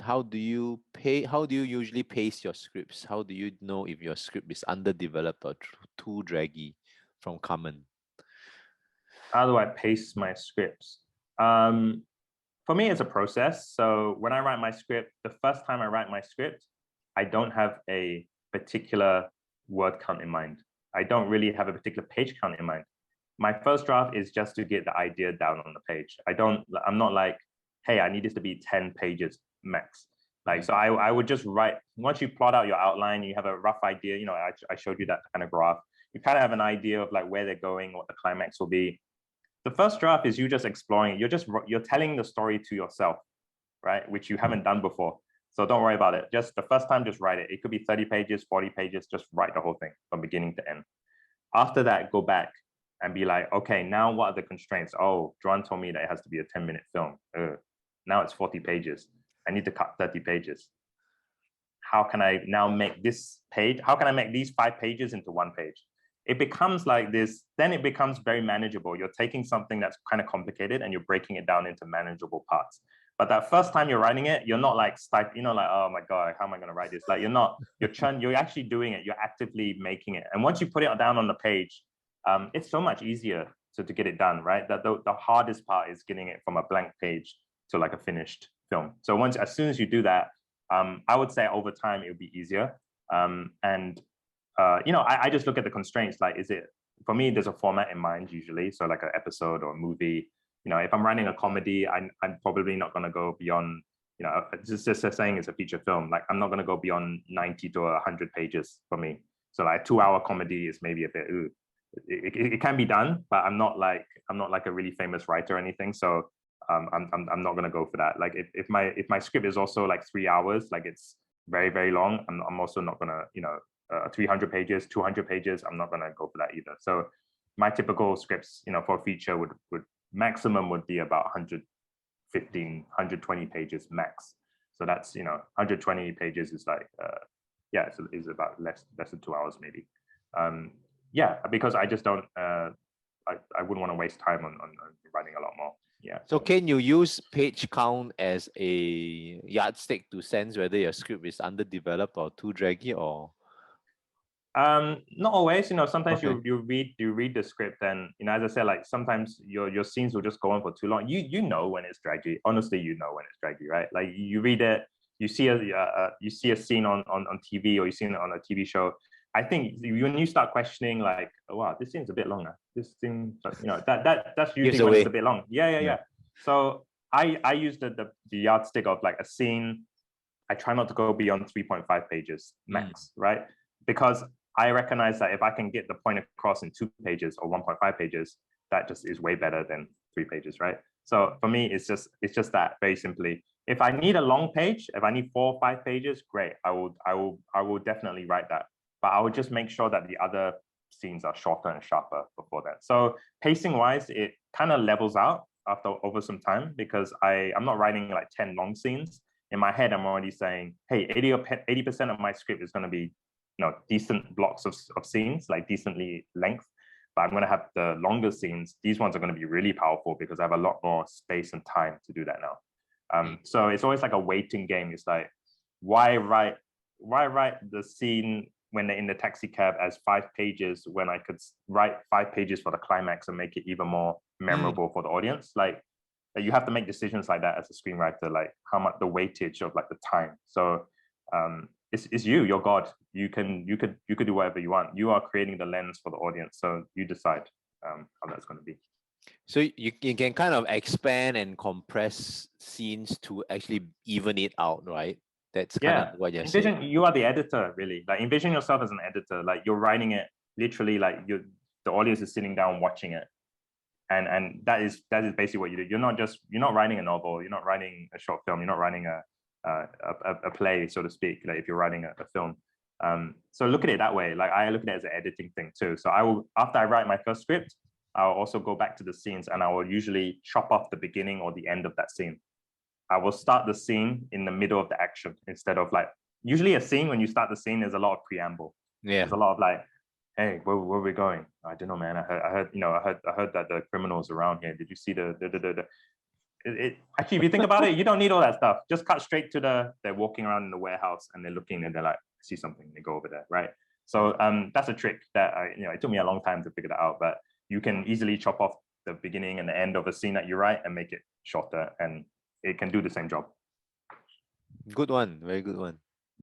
how do you usually pace your scripts? How do you know if your script is underdeveloped or too draggy from common? How do I pace my scripts? For me, it's a process. So when I write my script, the first time I write my script, I don't have a particular word count in mind. I don't really have a particular page count in mind. My first draft is just to get the idea down on the page. I'm not like, hey, I need this to be 10 pages max. Like, so I would just write, once you plot out your outline, you have a rough idea, you know, I showed you that kind of graph. You kind of have an idea of like where they're going, what the climax will be. The first draft is you just exploring, you're telling the story to yourself, right? Which you haven't done before. So don't worry about it. Just the first time, just write it. It could be 30 pages, 40 pages, just write the whole thing from beginning to end. After that, go back and be like, okay, now what are the constraints? Oh, John told me that it has to be a 10-minute film. Now it's 40 pages. I need to cut 30 pages. How can I now make this page? How can I make these 5 pages into 1 page? It becomes like this, then it becomes very manageable. You're taking something that's kind of complicated and you're breaking it down into manageable parts. But that first time you're writing it, you're not like, you know, like, oh my God, how am I going to write this? Like you're actually doing it. You're actively making it. And once you put it down on the page, it's so much easier to get it done, right? The hardest part is getting it from a blank page to like a finished film. So as soon as you do that, I would say over time, it would be easier. You know, I just look at the constraints. Like, for me, there's a format in mind usually. So like an episode or a movie. You know, if I'm writing a comedy, I'm probably not going to go beyond, you know, just saying it's a feature film. Like, I'm not going to go beyond 90 to 100 pages for me. So like 2-hour comedy is maybe a bit, it can be done, but I'm not like a really famous writer or anything. So I'm not going to go for that. Like if my script is also like 3 hours, like it's very, very long, I'm also not going to, you know, 300 pages, 200 pages, I'm not going to go for that either. So my typical scripts, you know, for a feature would maximum would be about 115, 120 pages max. So that's, you know, 120 pages is like, yeah, so is about less than 2 hours maybe. Yeah, because I just don't, I wouldn't want to waste time on writing a lot more. Yeah. So can you use page count as a yardstick to sense whether your script is underdeveloped or too draggy, or? Not always. You know, sometimes Okay. you read the script, and you know, as I said, like sometimes your scenes will just go on for too long. You know when it's draggy. Honestly, you know when it's draggy, right? Like you read it, you see a scene on TV, or you see it on a TV show. I think when you start questioning, like, oh, wow, this seems a bit longer. This thing, you know, that's usually when it's a bit long. Yeah. So I use the yardstick of like a scene. I try not to go beyond 3.5 pages max, right? Because I recognize that if I can get the point across in 2 pages or 1.5 pages, that just is way better than 3 pages, right? So for me, it's just that, very simply. If I need a long page, if I need 4 or 5 pages, great. I will definitely write that. But I would just make sure that the other scenes are shorter and sharper before that. So pacing wise, it kind of levels out over some time, because I'm not writing like 10 long scenes. In my head, I'm already saying, hey, 80% of my script is going to be, you know, decent blocks of scenes, like decently length. But I'm going to have the longer scenes. These ones are going to be really powerful because I have a lot more space and time to do that now. So it's always like a waiting game. It's like, why write the scene when they're in the taxi cab as 5 pages when I could write 5 pages for the climax and make it even more memorable for the audience? Like, you have to make decisions like that as a screenwriter, like how much the weightage of like the time. So it's you're God. You could do whatever you want. You are creating the lens for the audience, so you decide how that's going to be. So you can kind of expand and compress scenes to actually even it out, right? That's kind of what you're saying. You are the editor, really. Like, envision yourself as an editor. Like, you're writing it literally, like the audience is sitting down watching it. And that is basically what you do. You're not writing a novel, you're not writing a short film, you're not writing a play, so to speak, like if you're writing a film. So look at it that way. Like, I look at it as an editing thing too. So after I write my first script, I'll also go back to the scenes, and I will usually chop off the beginning or the end of that scene. I will start the scene in the middle of the action, instead of like, usually a scene, when you start the scene, there's a lot of preamble. There's a lot of like, hey, where are we going? I don't know, man. I heard that the criminal's around here. Did you see the actually, if you think about it, you don't need all that stuff. Just cut straight to they're walking around in the warehouse and they're looking and they're like, see something, they go over there, right? So that's a trick that it took me a long time to figure that out, but you can easily chop off the beginning and the end of a scene that you write and make it shorter, and it can do the same job. Good one, very good one.